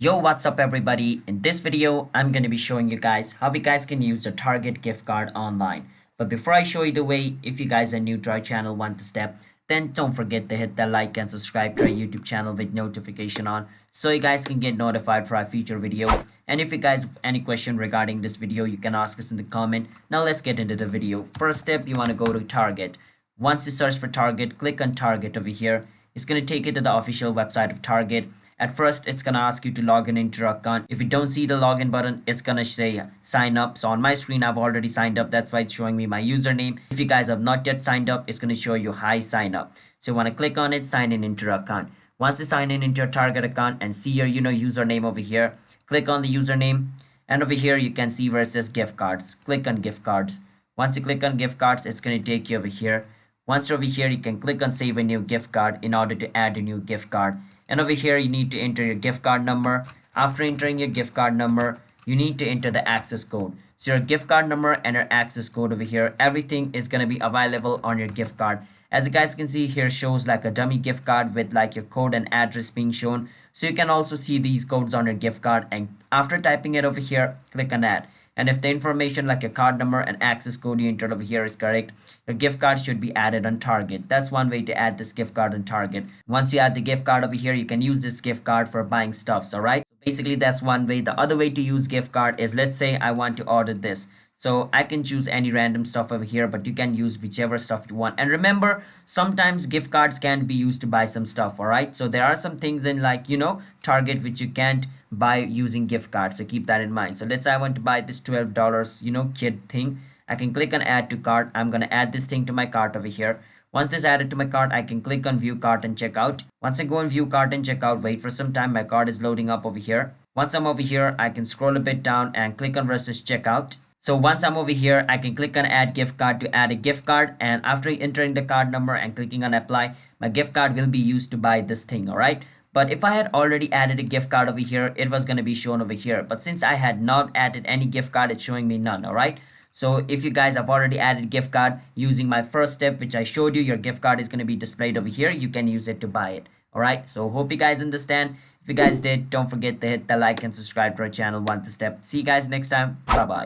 Yo, what's up everybody? In this video, I'm going to be showing you guys how you guys can use the Target gift card online. But before I show you the way, if you guys are new to our channel, want to step, then don't forget to hit that like and subscribe to our YouTube channel with notification on so you guys can get notified for our future video. And if you guys have any question regarding this video, you can ask us in the comment. Now let's get into the video. First step, you want to go to Target. Once you search for Target, click on Target over here. It's going to take you to the official website of Target. At first, it's going to ask you to log in into your account. If you don't see the login button, it's going to say sign up. So on my screen, I've already signed up. That's why it's showing me my username. If you guys have not yet signed up, it's going to show you hi, sign up. So you want to click on it, sign in into your account. Once you sign in into your Target account and see your username over here, click on the username. And over here, you can see where it says gift cards. Click on gift cards. Once you click on gift cards, it's going to take you over here. Once you're over here, you can click on save a new gift card in order to add a new gift card. And over here, you need to enter your gift card number. After entering your gift card number, you need to enter the access code. So your gift card number and your access code over here, everything is going to be available on your gift card. As you guys can see here, shows like a dummy gift card with like your code and address being shown. So you can also see these codes on your gift card, and after typing it over here, click on add. And if the information like your card number and access code you entered over here is correct, your gift card should be added on Target. That's one way to add this gift card on Target. Once you add the gift card over here, you can use this gift card for buying stuffs, alright? Basically, that's one way. The other way to use gift card is, let's say I want to order this. So I can choose any random stuff over here, but you can use whichever stuff you want. And remember, sometimes gift cards can be used to buy some stuff, alright? So there are some things in like, Target which you can't buy using gift cards. So keep that in mind. So let's say I want to buy this $12, kid thing. I can click on add to cart. I'm going to add this thing to my cart over here. Once this added to my cart, I can click on view cart and check out. Once I go on view cart and check out, wait for some time. My cart is loading up over here. Once I'm over here, I can scroll a bit down and click on versus checkout. So once I'm over here, I can click on add gift card to add a gift card. And after entering the card number and clicking on apply, my gift card will be used to buy this thing, alright? But if I had already added a gift card over here, it was going to be shown over here. But since I had not added any gift card, it's showing me none, alright? So if you guys have already added gift card using my first step, which I showed you, your gift card is going to be displayed over here. You can use it to buy it, alright? So hope you guys understand. If you guys did, don't forget to hit the like and subscribe to our channel. Want to step. See you guys next time. Bye-bye.